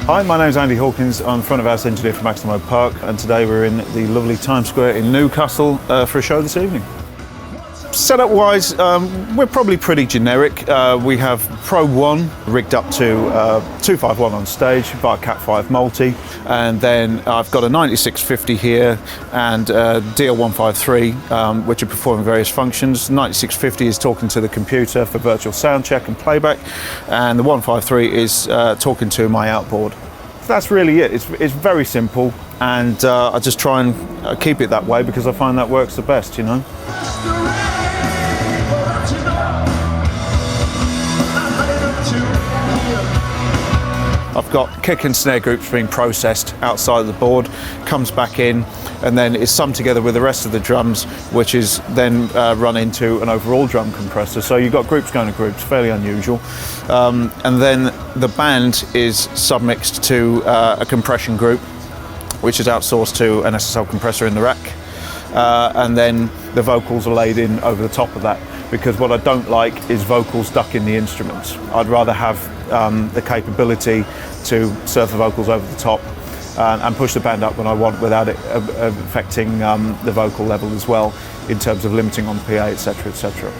Hi, my name's Andy Hawkins. I'm front of house engineer for Maximo Park, and today we're in the lovely Times Square in Newcastle for a show this evening. Setup wise, we're probably pretty generic. We have Pro 1 rigged up to 251 on stage via Cat 5 multi, and then I've got a 9650 here and DL153 which are performing various functions. 9650 is talking to the computer for virtual sound check and playback, and the 153 is talking to my outboard. That's really it. It's very simple, and I just try and keep it that way because I find that works the best, you know. I've got kick and snare groups being processed outside of the board, comes back in, and then is summed together with the rest of the drums, which is then run into an overall drum compressor. So you've got groups going to groups, fairly unusual. And then the band is submixed to a compression group, which is outsourced to an SSL compressor in the rack. And then the vocals are laid in over the top of that, because what I don't like is vocals stuck in the instruments. I'd rather have the capability to serve the vocals over the top and push the band up when I want without it affecting the vocal level as well, in terms of limiting on PA, etc., etc.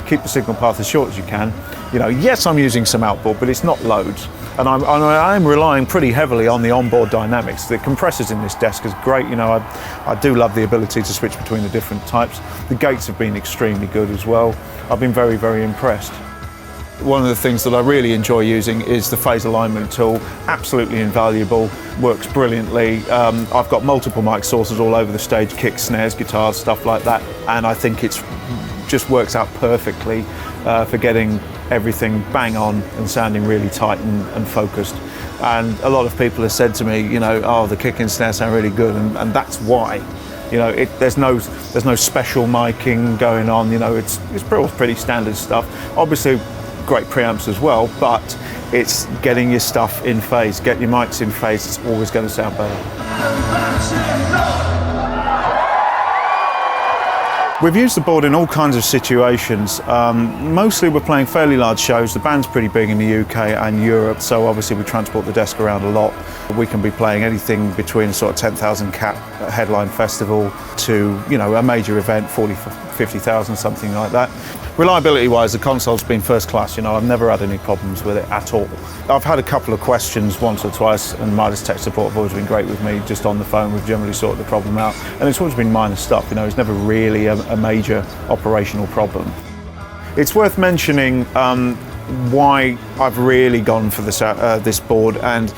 Keep the signal path as short as you can. You know, yes, I'm using some outboard, but it's not loads. And I'm relying pretty heavily on the onboard dynamics. The compressors in this desk is great. You know, I do love the ability to switch between the different types. The gates have been extremely good as well. I've been very, very impressed. One of the things that I really enjoy using is the phase alignment tool. Absolutely invaluable, works brilliantly. I've got multiple mic sources all over the stage, kicks, snares, guitars, stuff like that. And I think it's just works out perfectly for getting everything bang on and sounding really tight and focused. And a lot of people have said to me, you know, oh, the kick and snare sound really good, and that's why. You know, there's no special miking going on. You know, it's pretty standard stuff. Obviously, great preamps as well, but it's getting your stuff in phase. Get your mics in phase. It's always going to sound better. We've used the board in all kinds of situations. Mostly we're playing fairly large shows. The band's pretty big in the UK and Europe, so obviously we transport the desk around a lot. We can be playing anything between sort of 10,000 cap headline festival to, you know, a major event, 40, 50,000, something like that. Reliability-wise, the console's been first class. You know, I've never had any problems with it at all. I've had a couple of questions once or twice, and MIDAS tech support have always been great with me. Just on the phone, we've generally sorted the problem out, and it's always been minor stuff. You know, it's never really a major operational problem. It's worth mentioning why I've really gone for this board, and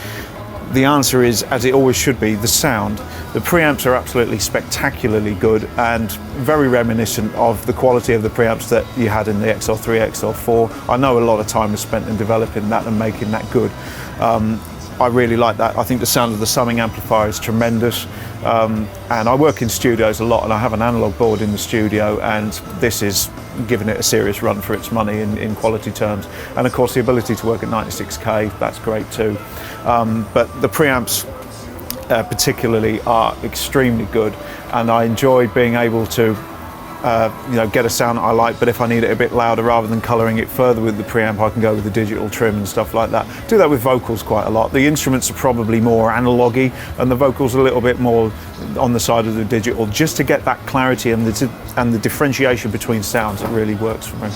the answer is, as it always should be, the sound. The preamps are absolutely spectacularly good and very reminiscent of the quality of the preamps that you had in the XL3, XL4. I know a lot of time was spent in developing that and making that good. I really like that. I think the sound of the summing amplifier is tremendous. And I work in studios a lot, and I have an analog board in the studio, and this is giving it a serious run for its money in quality terms. And of course the ability to work at 96K, that's great too. But the preamps particularly are extremely good, and I enjoy being able to you know, get a sound that I like, but if I need it a bit louder, rather than colouring it further with the preamp, I can go with the digital trim and stuff like that. Do that with vocals quite a lot. The instruments are probably more analogy, and the vocals a little bit more on the side of the digital, just to get that clarity and the differentiation between sounds. It really works for me.